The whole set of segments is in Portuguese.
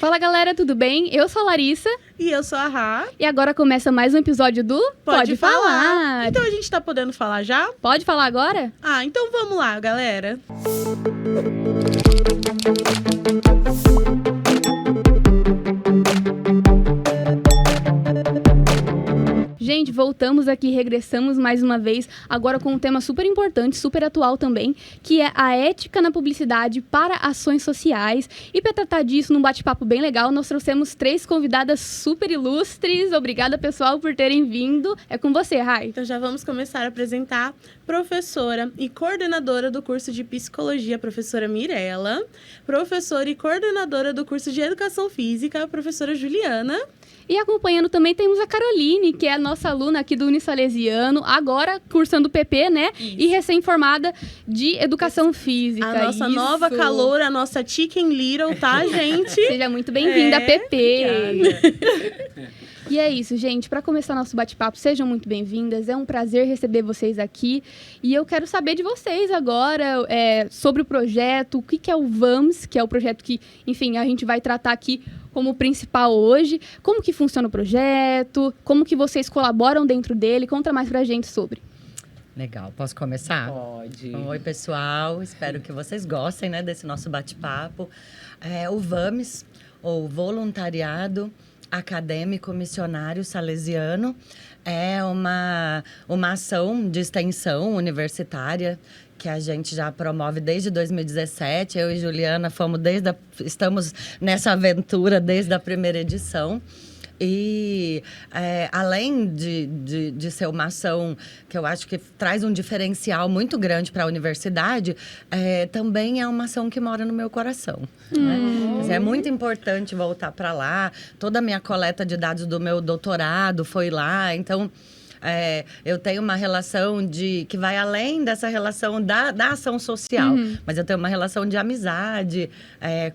Fala galera, tudo bem? Eu sou a Larissa. E eu sou a Rá. E agora começa mais um episódio do Pode falar. Então a gente tá podendo falar já? Pode falar agora? Então vamos lá, galera. Gente, voltamos aqui, regressamos mais uma vez, agora com um tema super importante, super atual também, que é a ética na publicidade para ações sociais. E para tratar disso, num bate-papo bem legal, nós trouxemos 3 convidadas super ilustres. Obrigada, pessoal, por terem vindo. É com você, Rai. Então já vamos começar a apresentar professora e coordenadora do curso de Psicologia, professora Mirella, professora e coordenadora do curso de Educação Física, professora Juliana. E acompanhando também temos a Caroline, que é a nossa aluna aqui do Unisalesiano, agora cursando PP, né? Isso. E recém-formada de Educação Física. A nossa nova caloura, a nossa Chicken Little, tá, gente? Seja muito bem-vinda, PP! E é isso, gente. Para começar nosso bate-papo, sejam muito bem-vindas. É um prazer receber vocês aqui. E eu quero saber de vocês agora sobre o projeto, o que é o VAMS, que é o projeto que, enfim, a gente vai tratar aqui como principal hoje. Como que funciona o projeto? Como que vocês colaboram dentro dele? Conta mais pra gente sobre. Legal. Posso começar? Pode. Oi, pessoal. Espero que vocês gostem, né, desse nosso bate-papo. O VAMS, ou Voluntariado Acadêmico Missionário Salesiano, é uma ação de extensão universitária que a gente já promove desde 2017. Eu e Juliana estamos nessa aventura desde a primeira edição. E além de ser uma ação que eu acho que traz um diferencial muito grande para a universidade, também é uma ação que mora no meu coração. Né? É muito importante voltar para lá. Toda a minha coleta de dados do meu doutorado foi lá. Então, eu tenho uma relação que vai além dessa relação da ação social. Mas eu tenho uma relação de amizade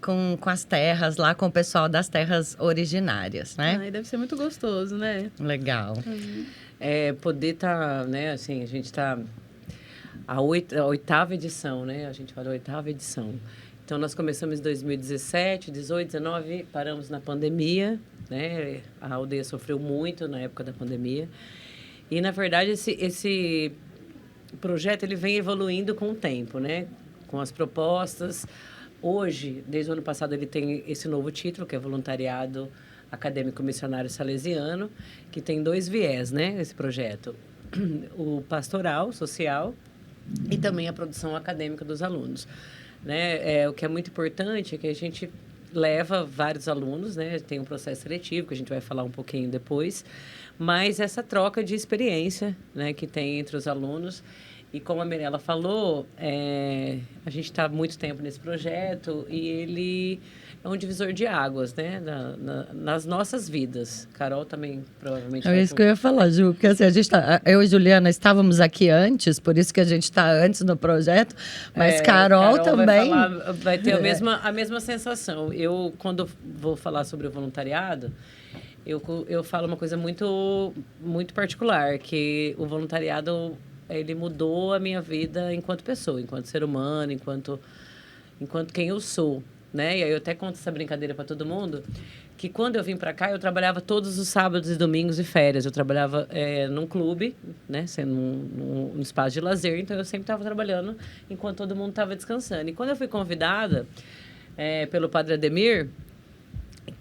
com as terras lá, com o pessoal das terras originárias, né? Deve ser muito gostoso, né? Legal. Poder estar, né, assim, a gente está a 8ª edição, né? A gente fala a 8ª edição. Então, nós começamos em 2017, 18, 19, paramos na pandemia, né? A aldeia sofreu muito na época da pandemia. E, na verdade, esse projeto ele vem evoluindo com o tempo, né? Com as propostas. Hoje, desde o ano passado, ele tem esse novo título, que é Voluntariado Acadêmico Missionário Salesiano, que tem 2 viés, né? Esse projeto. O pastoral, social, e também a produção acadêmica dos alunos. Né? O que é muito importante é que a gente leva vários alunos, né? Tem um processo seletivo, que a gente vai falar um pouquinho depois, mas essa troca de experiência, né, que tem entre os alunos. E como a Mirella falou, a gente está há muito tempo nesse projeto e ele é um divisor de águas, né, nas nossas vidas. Carol também, provavelmente... É isso que eu ia falar, Ju, porque assim, eu e Juliana estávamos aqui antes, por isso que a gente está antes no projeto, mas Carol também... Vai ter a mesma sensação. Eu, quando vou falar sobre o voluntariado, eu falo uma coisa muito, muito particular, que o voluntariado, ele mudou a minha vida enquanto pessoa, enquanto ser humano, enquanto quem eu sou, né? E aí eu até conto essa brincadeira para todo mundo, que quando eu vim para cá, eu trabalhava todos os sábados e domingos e férias. Eu trabalhava num clube, né? Sendo um espaço de lazer, então eu sempre estava trabalhando enquanto todo mundo estava descansando. E quando eu fui convidada pelo Padre Ademir,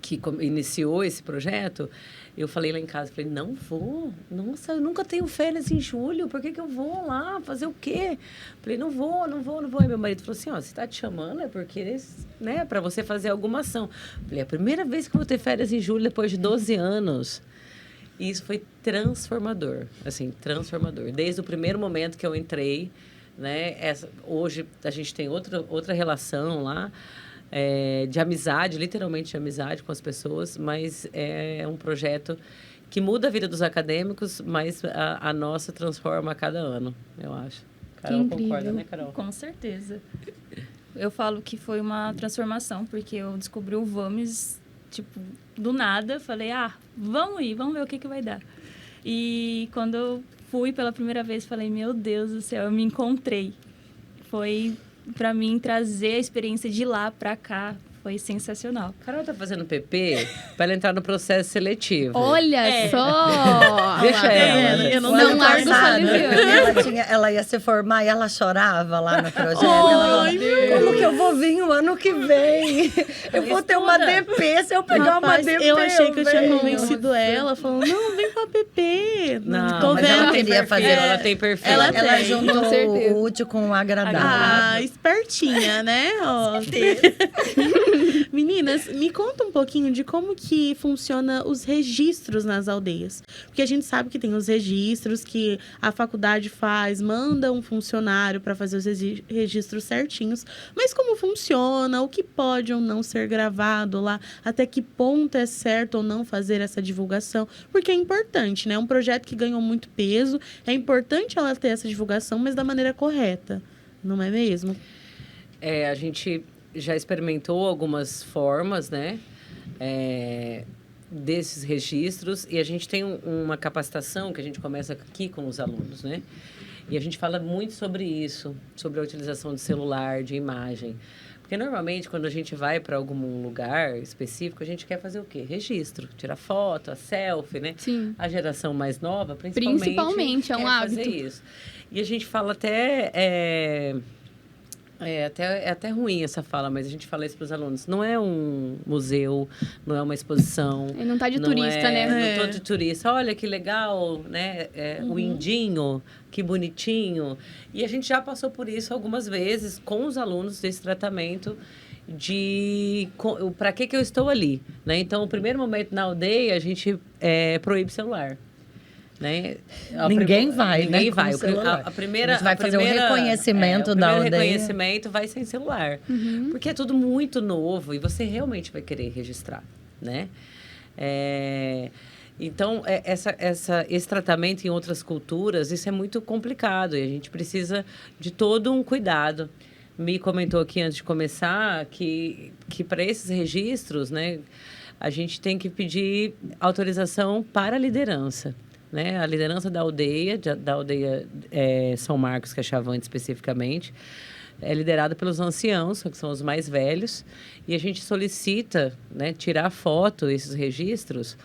que iniciou esse projeto, eu falei lá em casa, falei, não vou, nossa, eu nunca tenho férias em julho, por que eu vou lá, fazer o quê? Falei, não vou. E meu marido falou assim, você tá te chamando, é porque, né, para você fazer alguma ação. Falei, é a primeira vez que eu vou ter férias em julho depois de 12 anos. E isso foi transformador, assim, transformador. Desde o primeiro momento que eu entrei, né, hoje a gente tem outra relação lá, de amizade, literalmente de amizade com as pessoas, mas é um projeto que muda a vida dos acadêmicos, mas a nossa transforma a cada ano, eu acho. Carol, concorda, né, Carol? Com certeza. Eu falo que foi uma transformação, porque eu descobri o VAMS, tipo, do nada, falei, vamos ver o que vai dar. E quando eu fui pela primeira vez, falei, meu Deus do céu, eu me encontrei. Foi, para mim, trazer a experiência de lá para cá, Foi sensacional. Carol tá fazendo PP para ela entrar no processo seletivo. Olha só! Deixa ela. Eu não Não larga o salesiano. Ela ia se formar e ela chorava lá no projeto. Ai, Como que eu vou vir o ano que vem? Eu vou ter uma DP se eu pegar uma Rapaz, DP. eu achei que eu tinha venho. convencido ela, falando, não, vem pra PP. Não, tô mas vendo. ela tem queria perfil. fazer- Ela tem perfil. Ela Ela tem, juntou com certeza. o útil com o agradável. Ah, espertinha, né? Ó. Meninas, me conta um pouquinho de como que funciona os registros nas aldeias. Porque a gente sabe que tem os registros que a faculdade faz, manda um funcionário para fazer os registros certinhos. Mas como funciona? O que pode ou não ser gravado lá? Até que ponto é certo ou não fazer essa divulgação? Porque é importante, né? É um projeto que ganhou muito peso. É importante ela ter essa divulgação, mas da maneira correta. Não é mesmo? A gente já experimentou algumas formas, né? Desses registros. E a gente tem uma capacitação que a gente começa aqui com os alunos, né? E a gente fala muito sobre isso, sobre a utilização de celular, de imagem. Porque, normalmente, quando a gente vai para algum lugar específico, a gente quer fazer o quê? Registro. Tirar foto, a selfie, né? Sim. A geração mais nova, principalmente É um quer hábito. fazer isso. E a gente fala até... É até ruim essa fala, mas a gente fala isso para os alunos. Não é um museu, não é uma exposição. Ele não tá de turista, né? Não tô de turista. Olha que legal, né? O indinho, que bonitinho. E a gente já passou por isso algumas vezes com os alunos desse tratamento de para que eu estou ali, né? Então, o primeiro momento na aldeia, a gente proíbe celular. Né? Ninguém vai, Ninguém né, vai. com celular. A primeira, A gente vai fazer o reconhecimento da o aldeia. primeiro reconhecimento vai sem celular. Porque é tudo muito novo e você realmente vai querer registrar, né? Então, esse tratamento em outras culturas, isso é muito complicado e a gente precisa de todo um cuidado. Me comentou aqui antes de começar que para esses registros, né, a gente tem que pedir autorização para a liderança. Né? A liderança da aldeia São Marcos, que é Chavante especificamente, é liderada pelos anciãos, que são os mais velhos, e a gente solicita, né, tirar foto, esses registros,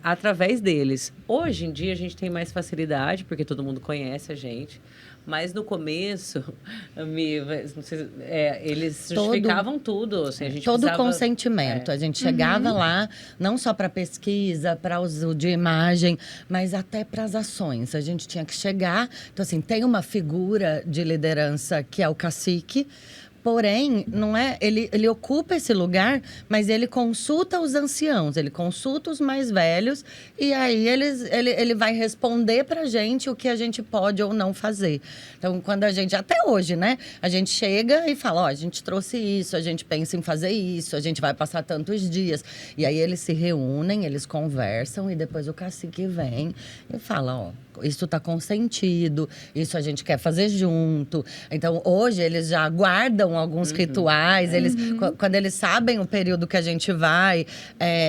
através deles. Hoje em dia a gente tem mais facilidade, porque todo mundo conhece a gente, mas no começo, eles justificavam tudo. Assim, a gente todo precisava, consentimento. A gente chegava lá, não só para pesquisa, para uso de imagem, mas até para as ações. A gente tinha que chegar. Então, assim, tem uma figura de liderança que é o cacique. Porém, não é, ele ocupa esse lugar, mas ele consulta os anciãos, ele consulta os mais velhos e aí ele vai responder pra gente o que a gente pode ou não fazer. Então, quando a gente, até hoje, né? A gente chega e fala, ó, a gente trouxe isso, a gente pensa em fazer isso, a gente vai passar tantos dias. E aí eles se reúnem, eles conversam e depois o cacique vem e fala, ó, isso está consentido, isso a gente quer fazer junto. Então, hoje, eles já guardam alguns rituais. Eles, quando eles sabem o período que a gente vai,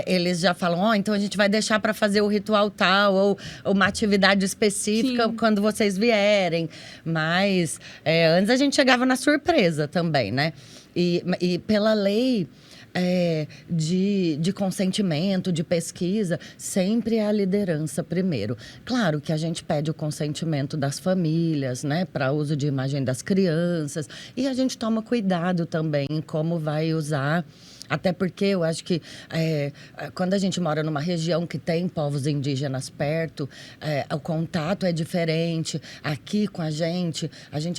eles já falam, ó, então a gente vai deixar para fazer o ritual tal, ou uma atividade específica quando vocês vierem. Mas, antes a gente chegava na surpresa também, né? E pela lei... de consentimento, de pesquisa, sempre é a liderança primeiro. Claro que a gente pede o consentimento das famílias, né, para uso de imagem das crianças, e a gente toma cuidado também em como vai usar. Até porque eu acho que quando a gente mora numa região que tem povos indígenas perto, o contato é diferente. Aqui com a gente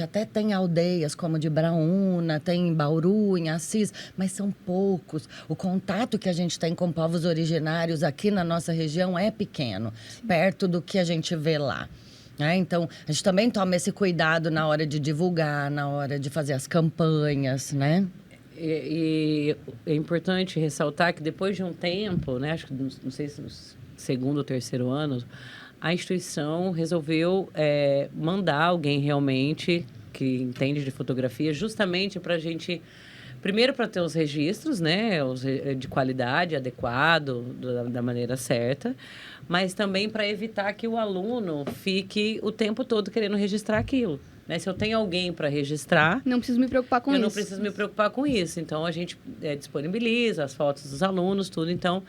até tem aldeias como de Braúna, tem em Bauru, em Assis, mas são poucos. O contato que a gente tem com povos originários aqui na nossa região é pequeno, perto do que a gente vê lá. Então, a gente também toma esse cuidado na hora de divulgar, na hora de fazer as campanhas, né? E é importante ressaltar que depois de um tempo, né, acho que não sei se no segundo ou terceiro ano, a instituição resolveu mandar alguém realmente que entende de fotografia, justamente para a gente, primeiro para ter os registros, né, de qualidade, adequado, da maneira certa, mas também para evitar que o aluno fique o tempo todo querendo registrar aquilo. né? Se eu tenho alguém para registrar, Não preciso me preocupar com eu isso. não preciso me preocupar com isso. Então, a gente disponibiliza as fotos dos alunos, tudo. Então,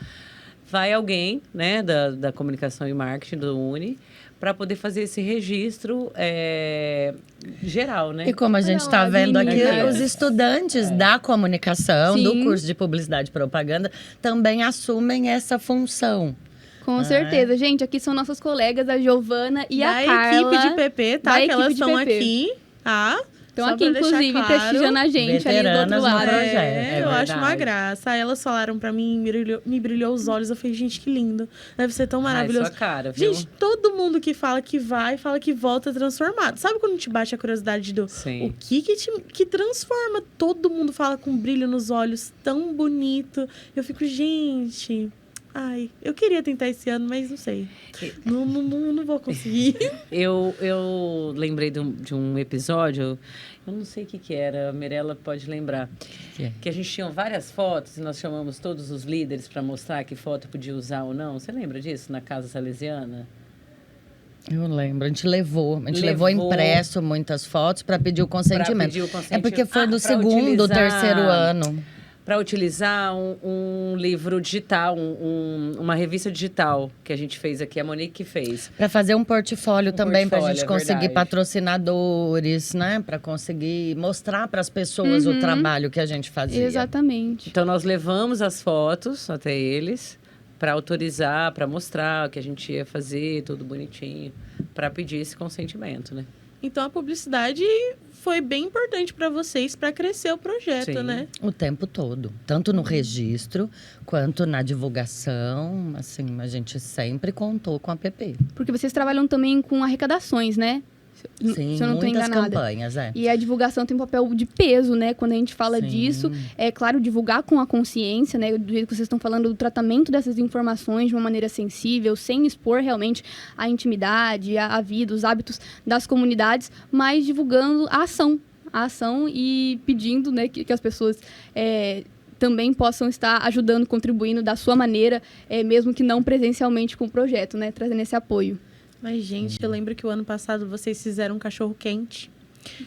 vai alguém, né, da comunicação e marketing do Uni, para poder fazer esse registro geral, né? E como a gente Olha está lá, vendo aqui, meninas. os estudantes da comunicação, do Sim. curso de Publicidade e Propaganda, também assumem essa função. Com certeza. Gente, aqui são nossas colegas, a Giovana e da a Carla. equipe de PP, tá? da Que elas equipe de estão PP. aqui, tá? Estão Só aqui, pra deixar inclusive, claro. prestigiando a gente ali do Veteranas outro no lado. projeto. É eu acho uma verdade. graça. Aí elas falaram pra mim, me brilhou os olhos. Eu falei, gente, que lindo. Deve ser tão maravilhoso. Sua cara, viu? Gente, todo mundo que fala que vai, fala que volta transformado. Sabe quando te bate a curiosidade do Sim. o que transforma? Todo mundo fala com brilho nos olhos, tão bonito. Eu fico, gente... Ai, eu queria tentar esse ano, mas não sei. Não vou conseguir. Eu lembrei de um episódio, eu não sei o que era, a Mirella pode lembrar. Que é? Que a gente tinha várias fotos e nós chamamos todos os líderes para mostrar que foto podia usar ou não. Você lembra disso, na Casa Salesiana? Eu lembro, a gente levou impresso muitas fotos para pedir o consentimento. pedir o É consentimento. porque foi do pra segundo, utilizar- terceiro ano. Para utilizar um livro digital, uma revista digital que a gente fez aqui, a Monique que fez. Para fazer um portfólio também, para a portfólio, gente é conseguir verdade. patrocinadores, né? Para conseguir mostrar para as pessoas o trabalho que a gente fazia. Exatamente. Então, nós levamos as fotos até eles para autorizar, para mostrar o que a gente ia fazer, tudo bonitinho, para pedir esse consentimento, né? Então a publicidade foi bem importante pra vocês para crescer o projeto, Sim. né? O tempo todo. Tanto no registro, quanto na divulgação. Assim, a gente sempre contou com a PP. Porque vocês trabalham também com arrecadações, né? Sim, Se eu não tô muitas enganada. campanhas, E a divulgação tem um papel de peso, né? Quando a gente fala Sim. disso, é claro, divulgar com a consciência, né? Do jeito que vocês estão falando, do tratamento dessas informações de uma maneira sensível, sem expor realmente a intimidade, a vida, os hábitos das comunidades, mas divulgando a ação e pedindo, né, que as pessoas também possam estar ajudando, contribuindo da sua maneira, mesmo que não presencialmente com o projeto, né? Trazendo esse apoio. Mas, gente, eu lembro que o ano passado vocês fizeram um cachorro quente.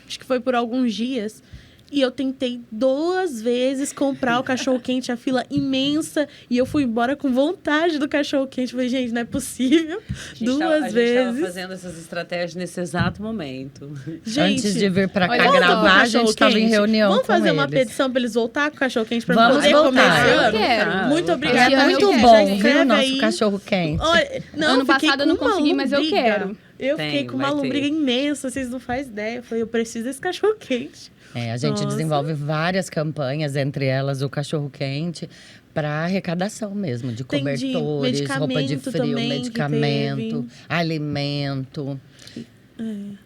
Acho que foi por alguns dias. E eu tentei 2 vezes comprar o cachorro quente, a fila imensa. E eu fui embora com vontade do cachorro quente. Falei, gente, não é possível. A gente 2 estava vezes. fazendo essas estratégias nesse exato momento. Gente, Antes de vir pra cá olha, volta pro gravar, a gente cachorro estava em quente. reunião Vamos com fazer uma eles. petição pra eles voltar com o cachorro quente pra Vamos poder comer voltar. esse Eu ano? quero. Muito Esse obrigada. ano Muito eu quero. bom, viu, Escreve o nosso aí. cachorro quente. Olha, não, Ano fiquei passado eu com não uma consegui, mas eu lombriga. quero. Eu fiquei com uma vai ter. lombriga imensa, vocês não fazem ideia. Eu falei, eu preciso desse cachorro quente. A gente Nossa. desenvolve várias campanhas, entre elas o cachorro quente, para arrecadação mesmo, de Tem de cobertores, roupa de medicamento frio, também que medicamento, teve. alimento.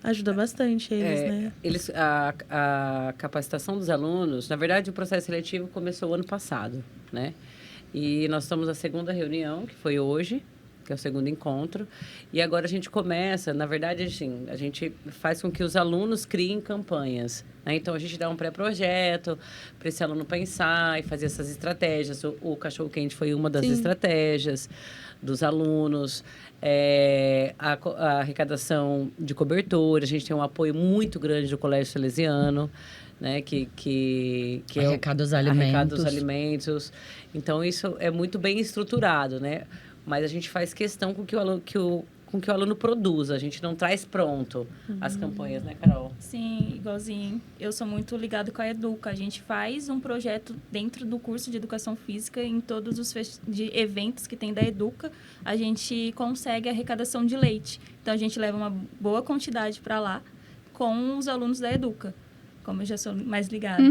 Ajuda bastante eles, né? A capacitação dos alunos, na verdade, o processo seletivo começou o ano passado, né? E nós estamos na segunda reunião, que foi hoje, que é o segundo encontro. E agora a gente começa, na verdade, assim, a gente faz com que os alunos criem campanhas, né? Então, a gente dá um pré-projeto para esse aluno pensar e fazer essas estratégias. O cachorro-quente foi uma das Sim. estratégias dos alunos. A arrecadação de cobertura, a gente tem um apoio muito grande do Colégio Salesiano, né, que é o- Arrecada os arrecada os alimentos. alimentos. Então, isso é muito bem estruturado, né? Mas a gente faz questão com que o aluno produza. A gente não traz pronto as campanhas, né, Carol? Sim, igualzinho. Eu sou muito ligado com a Educa. A gente faz um projeto dentro do curso de Educação Física, em todos os de eventos que tem da Educa, a gente consegue a arrecadação de leite. Então, a gente leva uma boa quantidade para lá com os alunos da Educa, como eu já sou mais ligada.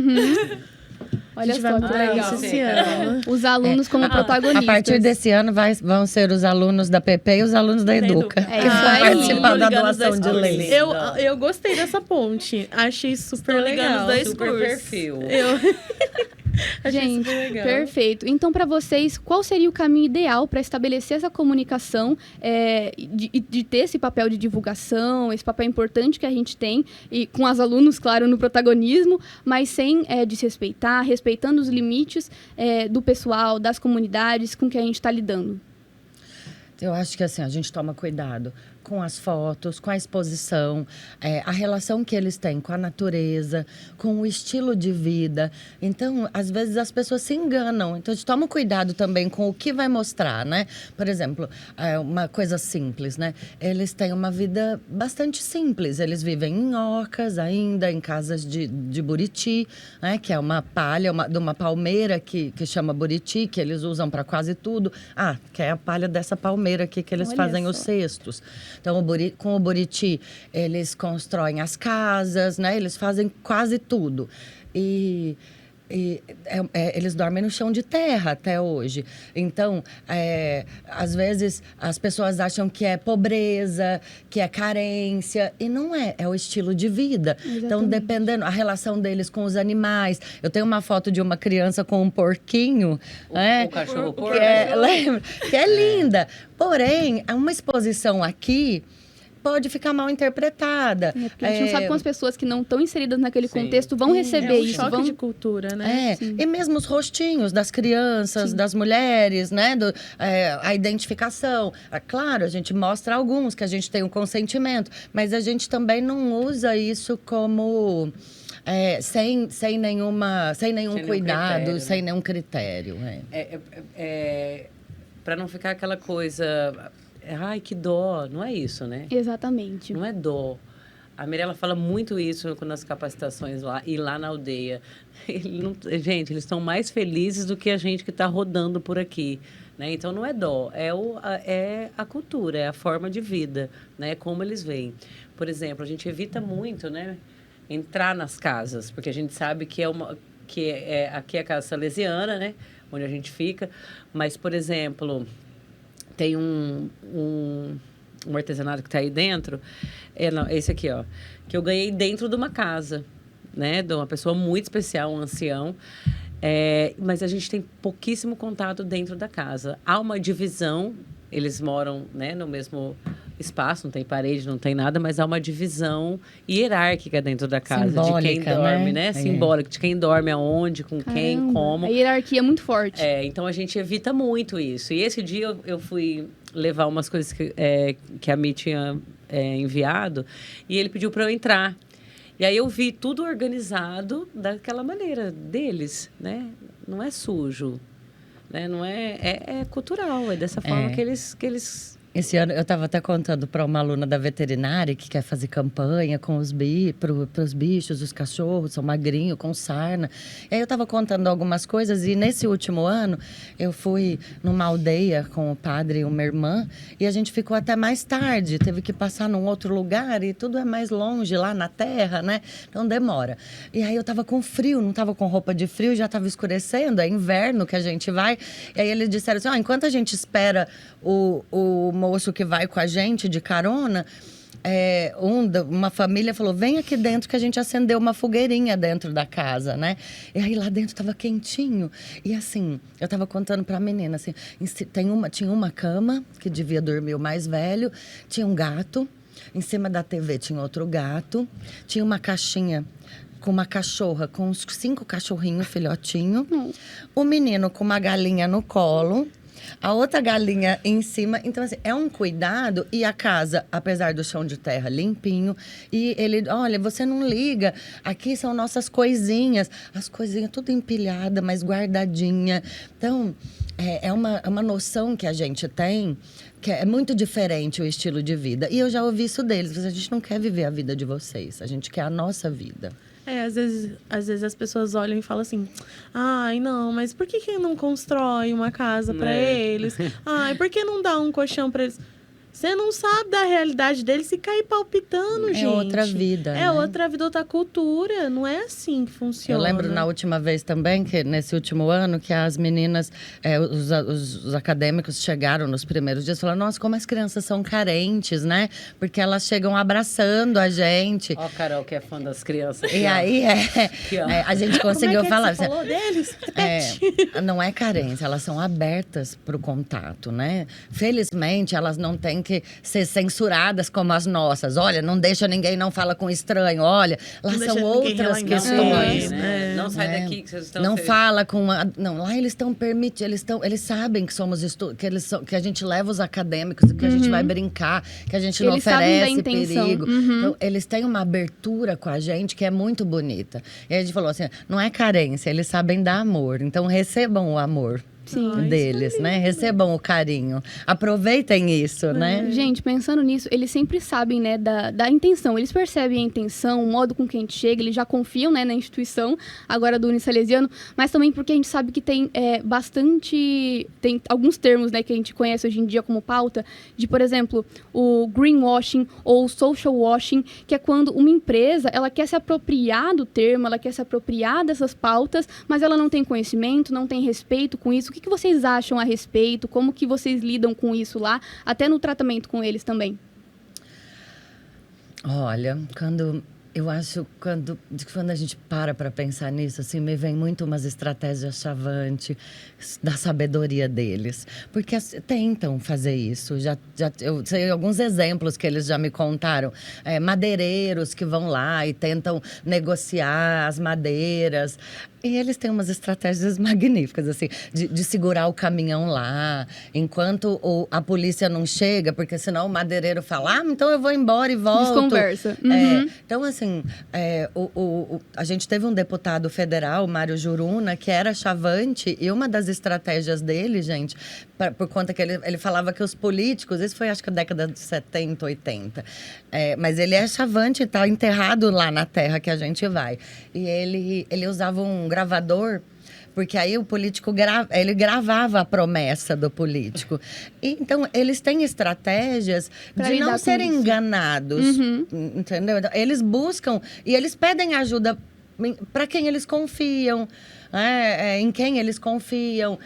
Olha a gente só vai que mudar legal. isso esse ano. Os alunos como protagonistas. A partir desse ano vão ser os alunos da PP e os alunos da Educa. É isso aí. Participar da Ligando os doação dois de cursos. leite. Eu gostei dessa ponte. Achei super Estou ligando legal. os dois Super cursos. perfil. Achei Gente, super legal. perfeito. Então, para vocês, qual seria o caminho ideal para estabelecer essa comunicação, de ter esse papel de divulgação, esse papel importante que a gente tem, e com os alunos, claro, no protagonismo, mas sem desrespeitar, respeitando os limites do pessoal, das comunidades com que a gente está lidando? Eu acho que assim, a gente toma cuidado. com as fotos, com a exposição, a relação que eles têm com a natureza, com o estilo de vida. Então, às vezes, as pessoas se enganam. Então, a gente toma cuidado também com o que vai mostrar, né? Por exemplo, uma coisa simples, né? Eles têm uma vida bastante simples. Eles vivem em ocas ainda, em casas de buriti, né? Que é uma palha, de uma palmeira que chama buriti, que eles usam para quase tudo. Que é a palha dessa palmeira aqui que eles Olha fazem só. os cestos. Então, com o buriti, eles constroem as casas, né? Eles fazem quase tudo. Eles dormem no chão de terra até hoje. Então, às vezes, as pessoas acham que é pobreza, que é carência. E não é. É o estilo de vida. Exatamente. Então, dependendo, a relação deles com os animais. Eu tenho uma foto de uma criança com um porquinho. O cachorro porco. Lembra? Que é linda. Porém, uma exposição aqui pode ficar mal interpretada. Porque a gente não sabe como as pessoas que não estão inseridas naquele Sim. contexto vão receber um isso. choque de cultura, né? E mesmo os rostinhos das crianças, das mulheres, né? A identificação. Claro, a gente mostra alguns que a gente tem um consentimento, mas a gente também não usa isso como... sem nenhum cuidado, critério, né? sem nenhum critério. Para não ficar aquela coisa... Ai, que dó. Não é isso, né? Exatamente. Não é dó. A Mirella fala muito isso nas capacitações lá e lá na aldeia. Gente, eles estão mais felizes do que a gente que está rodando por aqui. Né? Então, não é dó. É a cultura, é a forma de vida, né? Como eles veem. Por exemplo, a gente evita muito, né? Entrar nas casas, porque a gente sabe que aqui é a casa salesiana, né? Onde a gente fica. Mas, por exemplo... Tem um artesanato que está aí dentro, esse aqui, ó, que eu ganhei dentro de uma casa, né, de uma pessoa muito especial, um ancião, mas a gente tem pouquíssimo contato dentro da casa. Há uma divisão, eles moram, né, no mesmo espaço, não tem parede, não tem nada, mas há uma divisão hierárquica dentro da casa, simbólica, de quem dorme, né? Simbólica, de quem dorme aonde, com quem, como. A hierarquia é muito forte. Então a gente evita muito isso. E esse dia eu fui levar umas coisas que a Mi tinha enviado e ele pediu para eu entrar. E aí eu vi tudo organizado daquela maneira deles, né? Não é sujo, né? Não é cultural, é dessa forma que eles Esse ano eu estava até contando para uma aluna da veterinária que quer fazer campanha com os bichos, os cachorros, são magrinhos, com sarna. E aí eu estava contando algumas coisas e nesse último ano eu fui numa aldeia com o padre e uma irmã e a gente ficou até mais tarde, teve que passar num outro lugar e tudo é mais longe lá na terra, né? Então demora. E aí eu estava com frio, não estava com roupa de frio, já estava escurecendo, é inverno que a gente vai. E aí eles disseram assim, enquanto a gente espera o moço que vai com a gente de carona, uma família falou, vem aqui dentro que a gente acendeu uma fogueirinha dentro da casa, né? E aí lá dentro tava quentinho. E assim, eu tava contando pra menina, assim, tinha uma cama, que devia dormir o mais velho, tinha um gato, em cima da TV tinha outro gato, tinha uma caixinha com uma cachorra, com uns 5 cachorrinhos filhotinhos, o menino com uma galinha no colo, a outra galinha em cima. Então, assim, é um cuidado. E a casa, apesar do chão de terra limpinho, e ele, olha, você não liga, aqui são nossas coisinhas. As coisinhas tudo empilhada, mas guardadinha. Então, é uma noção que a gente tem, que é muito diferente o estilo de vida. E eu já ouvi isso deles. A gente não quer viver a vida de vocês, a gente quer a nossa vida. Às vezes as pessoas olham e falam assim, ai, não, mas por que não constrói uma casa para eles? Ai, por que não dá um colchão para eles? Você não sabe da realidade deles se cair palpitando, gente. É outra vida, né? outra vida, outra cultura. Não é assim que funciona. Eu lembro na última vez também, que nesse último ano, que as meninas, os acadêmicos chegaram nos primeiros dias e falaram, nossa, como as crianças são carentes, né? Porque elas chegam abraçando a gente. Ó, Carol, que é fã das crianças. E aí, a gente conseguiu falar. Você falou deles? Não é carência, elas são abertas para o contato, né? Felizmente, elas não têm têm que ser censuradas como as nossas. Olha, não deixa ninguém, não fala com estranho. Olha, lá Não são deixa ninguém outras relar em questões. Né? Não sai daqui que vocês estão... Não fala com... Não, lá eles estão permitindo, eles sabem que somos que a gente leva os acadêmicos, que a gente vai brincar, que a gente não Eles sabem da oferece intenção. perigo. Então, eles têm uma abertura com a gente que é muito bonita. E a gente falou assim, não é carência, eles sabem dar amor. Então, recebam o amor. Sim. Deles, né? Recebam o carinho. Aproveitem isso, né? Gente, pensando nisso, eles sempre sabem, né, da intenção. Eles percebem a intenção, o modo com que a gente chega, eles já confiam, né, na instituição, agora do Unisalesiano, mas também porque a gente sabe que tem tem alguns termos, né, que a gente conhece hoje em dia como pauta, de, por exemplo, o greenwashing ou social washing, que é quando uma empresa, ela quer se apropriar do termo, ela quer se apropriar dessas pautas, mas ela não tem conhecimento, não tem respeito com isso. O que vocês acham a respeito? Como que vocês lidam com isso lá? Até no tratamento com eles também. Olha, quando a gente para pensar nisso, assim, me vem muito umas estratégias chavantes da sabedoria deles. Porque tentam fazer isso. Eu sei alguns exemplos que eles já me contaram. Madeireiros que vão lá e tentam negociar as madeiras. E eles têm umas estratégias magníficas, assim, de segurar o caminhão lá, enquanto a polícia não chega, porque senão o madeireiro fala, então eu vou embora e volto. Desconversa. Então, assim, a gente teve um deputado federal, Mário Juruna, que era chavante, e uma das estratégias dele, gente, por conta que ele falava que os políticos, isso foi acho que a década de 70, 80, mas ele é chavante e está enterrado lá na terra que a gente vai. E ele usava um gravador, porque aí o político ele gravava a promessa do político. E, então, eles têm estratégias de não serem enganados, entendeu? Então, eles buscam e eles pedem ajuda para quem eles confiam, em quem eles confiam.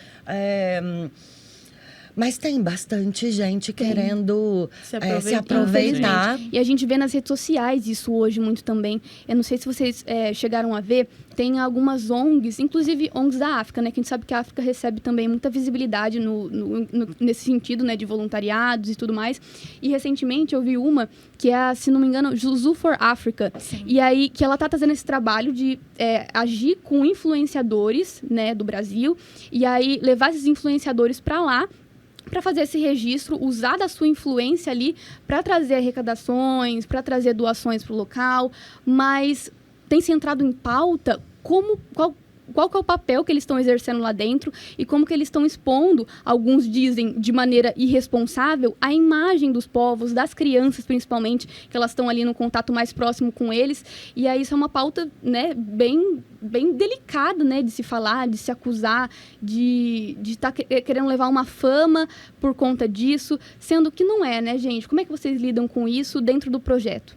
Mas tem bastante gente querendo se aproveitar. E a gente vê nas redes sociais isso hoje muito também. Eu não sei se vocês chegaram a ver, tem algumas ONGs, inclusive ONGs da África, né? Que a gente sabe que a África recebe também muita visibilidade nesse sentido, né? De voluntariados e tudo mais. E recentemente eu vi uma que é, se não me engano, Zuzu for Africa. Sim. E aí, que ela tá fazendo esse trabalho de agir com influenciadores, né? Do Brasil. E aí, levar esses influenciadores para lá, para fazer esse registro, usar da sua influência ali para trazer arrecadações, para trazer doações para o local, mas tem se entrado em pauta qual que é o papel que eles estão exercendo lá dentro e como que eles estão expondo, alguns dizem de maneira irresponsável, a imagem dos povos, das crianças principalmente, que elas estão ali no contato mais próximo com eles. E aí isso é uma pauta, né, bem delicada, né, de se falar, de se acusar, de estar querendo levar uma fama por conta disso, sendo que não é, né, gente? Como é que vocês lidam com isso dentro do projeto?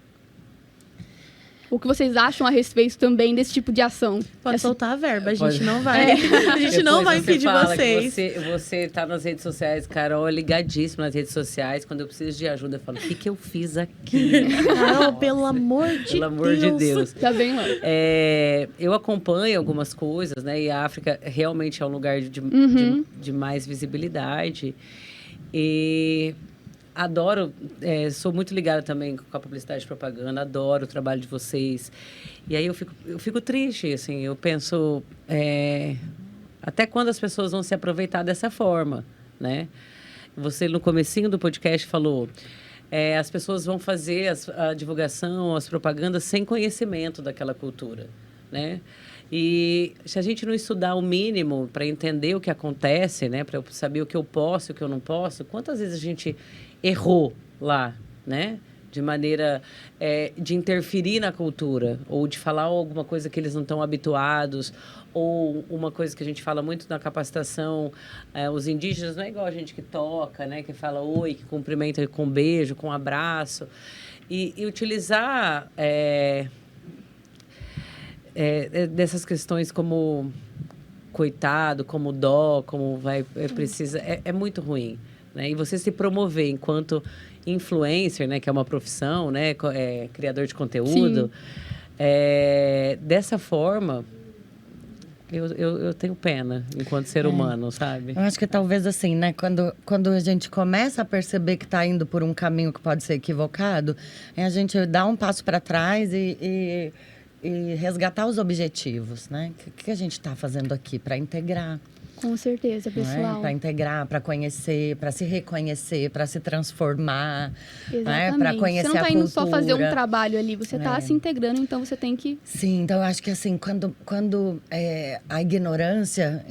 O que vocês acham a respeito também desse tipo de ação? Pode soltar a verba, a gente não vai. A gente não vai impedir vocês. Você tá nas redes sociais, Carol, ligadíssima nas redes sociais. Quando eu preciso de ajuda, eu falo, o que eu fiz aqui? Carol, pelo amor de Deus. Pelo amor de Deus. Tá bem lá. Eu acompanho algumas coisas, né? E a África realmente é um lugar de mais visibilidade. E adoro, sou muito ligada também com a publicidade e propaganda, adoro o trabalho de vocês. E aí eu fico triste, assim, eu penso, até quando as pessoas vão se aproveitar dessa forma, né? Você, no comecinho do podcast, falou, as pessoas vão fazer a divulgação, as propagandas sem conhecimento daquela cultura, né? E se a gente não estudar o mínimo para entender o que acontece, né? Para eu saber o que eu posso e o que eu não posso, quantas vezes a gente errou lá, né? De maneira de interferir na cultura, ou de falar alguma coisa que eles não estão habituados, ou uma coisa que a gente fala muito na capacitação, os indígenas não é igual a gente que toca, né? Que fala oi, que cumprimenta com um beijo, com um abraço. E utilizar dessas questões como coitado, como dó, como precisa, é muito ruim. Né? E você se promover enquanto influencer, né, que é uma profissão, né, criador de conteúdo, dessa forma, eu tenho pena enquanto ser humano, sabe? Eu acho que talvez assim, né? Quando a gente começa a perceber que está indo por um caminho que pode ser equivocado, a gente dá um passo para trás e resgatar os objetivos, né? O que a gente está fazendo aqui para integrar? Com certeza, pessoal. Para integrar, para conhecer, para se reconhecer, para se transformar, Exatamente. para conhecer a cultura. Você não está indo só fazer um trabalho ali, você está se integrando, então você tem que... Sim, então eu acho que assim, quando a ignorância,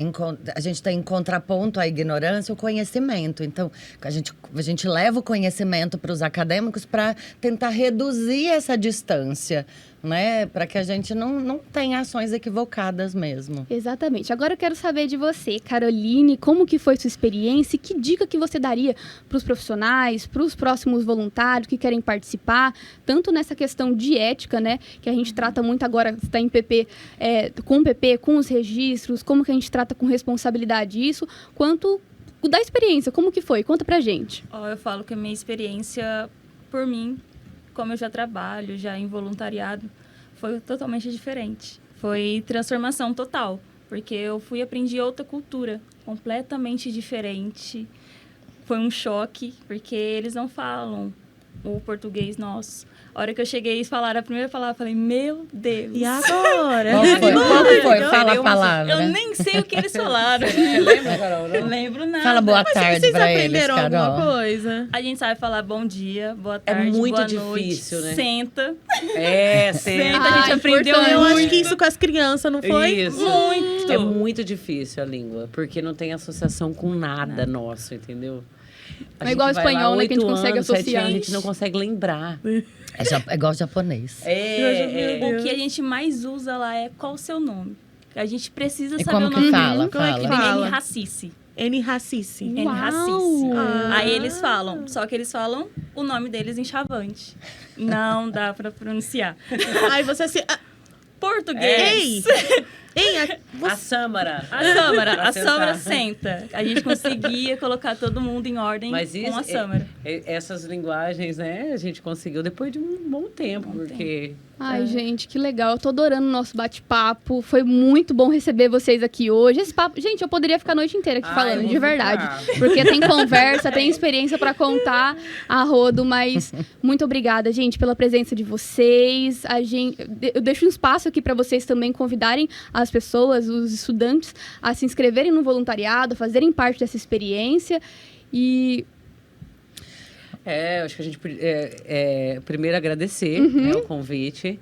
a gente tem em contraponto à ignorância o conhecimento. Então, a gente leva o conhecimento para os acadêmicos para tentar reduzir essa distância, né? Para que a gente não tenha ações equivocadas mesmo. Exatamente. Agora eu quero saber de você, Caroline, como que foi sua experiência e que dica que você daria para os profissionais, para os próximos voluntários que querem participar, tanto nessa questão de ética, né, que a gente trata muito agora, está em PP, com o PP, com os registros, como que a gente trata com responsabilidade isso, quanto da experiência, como que foi? Conta pra gente. Eu falo que a minha experiência, por mim, como eu já trabalho, já em voluntariado, foi totalmente diferente. Foi transformação total, porque eu aprendi outra cultura, completamente diferente. Foi um choque, porque eles não falam o português nosso. A hora que eu cheguei e falaram a primeira palavra, eu falei, meu Deus. E agora? Qual foi? Fala a palavra. Eu nem sei o que eles falaram. Você lembra, Carol? Não lembro nada. Fala boa Mas tarde vocês pra eles, aprenderam Carol. alguma coisa? A gente sabe falar bom dia, boa tarde, muito boa difícil, noite. né? Senta. Senta. A gente aprendeu Eu acho muito. que isso com as crianças, não foi? Isso. Muito. É muito difícil a língua, porque não tem associação com nada nosso, entendeu? É igual gente vai lá espanhol, né, que a gente 8 consegue anos, 7 associar. anos, a gente não consegue lembrar. É igual japonês. O que a gente mais usa lá é qual o seu nome. A gente precisa E saber como o que nome fala? dele. Como é que Fala. fala? N. Racice. N. Racice. N. Uau! Racice. Ah. Aí eles falam, só que eles falam o nome deles em chavante. Não dá pra pronunciar. Aí você assim... Português. A Sâmara. A sentar. Sâmara senta. A gente conseguia colocar todo mundo em ordem Mas isso, com a Sâmara. essas linguagens, né, a gente conseguiu depois de um bom tempo, porque... Ai, gente, que legal. Eu tô adorando o nosso bate-papo. Foi muito bom receber vocês aqui hoje. Esse papo... Gente, eu poderia ficar a noite inteira aqui falando, eu de vou verdade. ficar. Porque tem conversa, tem experiência pra contar a rodo, mas muito obrigada, gente, pela presença de vocês. Eu deixo um espaço aqui pra vocês também convidarem as pessoas, os estudantes, a se inscreverem no voluntariado, a fazerem parte dessa experiência. E acho que a gente podia primeiro agradecer né, o convite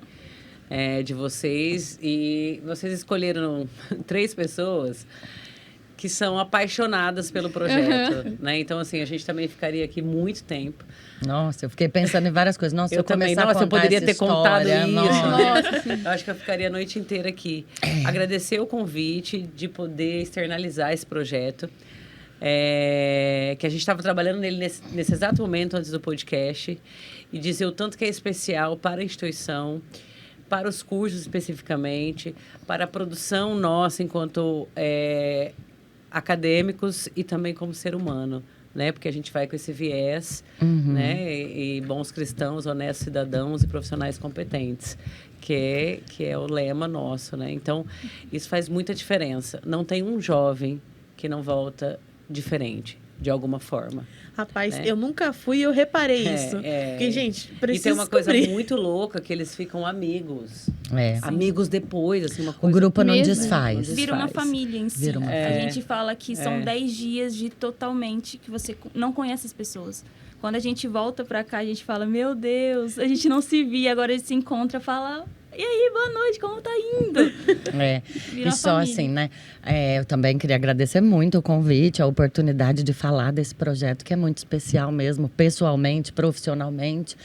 de vocês. E vocês escolheram 3 pessoas que são apaixonadas pelo projeto, né? Então, assim, a gente também ficaria aqui muito tempo. Nossa, eu fiquei pensando em várias coisas. Nossa, Eu também. começar a Nossa, eu contar poderia essa ter contado história, isso. nossa. Né? Eu acho que eu ficaria a noite inteira aqui. Agradecer o convite de poder externalizar esse projeto. Que a gente estava trabalhando nele nesse exato momento antes do podcast. E dizer o tanto que é especial para a instituição, para os cursos especificamente, para a produção nossa enquanto acadêmicos e também como ser humano, né? Porque a gente vai com esse viés, né? E bons cristãos, honestos cidadãos e profissionais competentes, que é o lema nosso, né? Então, isso faz muita diferença. Não tem um jovem que não volta diferente, de alguma forma. Rapaz, né? eu nunca fui e eu reparei isso. Porque, gente, precisa E tem uma coisa descobrir. muito louca, que eles ficam amigos. É. Amigos depois, assim, uma O coisa... grupo não Mesmo. desfaz. Não Vira uma desfaz. família em si. Vira uma A gente fala que são 10 dias de totalmente que você não conhece as pessoas. Quando a gente volta pra cá, a gente fala, meu Deus, a gente não se via, agora a gente se encontra e fala, e aí, boa noite, como tá indo? Vira E uma só família. assim, né? Eu também queria agradecer muito o convite, a oportunidade de falar desse projeto, que é muito especial mesmo, pessoalmente, profissionalmente.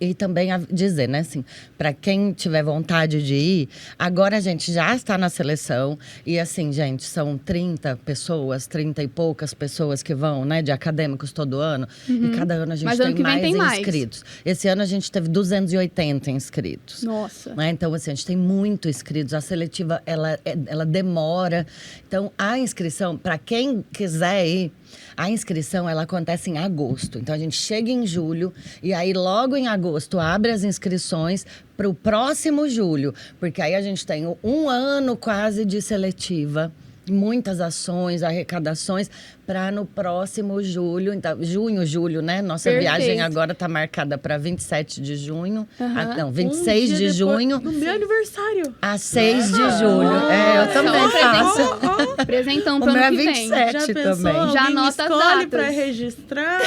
E também dizer, né, assim, para quem tiver vontade de ir, agora a gente já está na seleção. E assim, gente, são 30 pessoas, 30 e poucas pessoas que vão, né, de acadêmicos todo ano. E cada ano a gente Mas ano tem que vem mais tem mais. inscritos. Esse ano a gente teve 280 inscritos. Nossa. Nossa. Né? Então, assim, a gente tem muito inscritos. A seletiva, ela demora. Então, a inscrição, para quem quiser ir, a inscrição, ela acontece em agosto. Então, a gente chega em julho e aí, logo em agosto, abre as inscrições para o próximo julho. Porque aí a gente tem 1 ano quase de seletiva. Muitas ações, arrecadações para no próximo julho, então, junho, julho, né? Nossa Perfeito. viagem agora está marcada para 27 de junho. Aham. 26 dia de depois junho do meu aniversário. a 6 de julho. Eu também faço. Presentão O pro meu é ano que vem. 27 Já pensou? também. Alguém Já me anota as escolhe datas. pra registrar.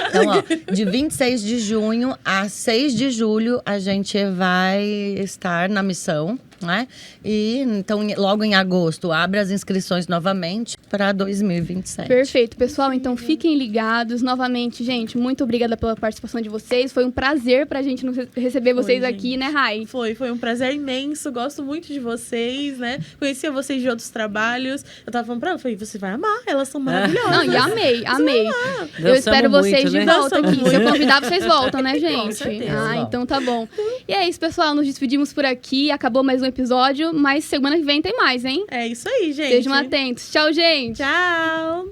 Então, ó, de 26 de junho a 6 de julho, a gente vai estar na missão, né? E então, logo em agosto, abre as inscrições novamente para 2027. Perfeito, pessoal. Então fiquem ligados. Novamente, gente, muito obrigada pela participação de vocês. Foi um prazer pra gente receber vocês Foi, aqui, gente. né, Rai? Foi um prazer imenso. Gosto muito de vocês, né? Conhecia vocês de outros trabalhos. Eu tava falando pra ela, falei, você vai amar, elas são maravilhosas. Não, e amei. Eu Dançamos espero vocês muito, de né? volta aqui. Se eu convidar, vocês voltam, né, gente? Com certeza. Ah, então tá bom. E é isso, pessoal. Nos despedimos por aqui. Acabou mais um episódio, mas semana que vem tem mais, hein? É isso aí, gente. Sejam atentos. Tchau, gente! Tchau.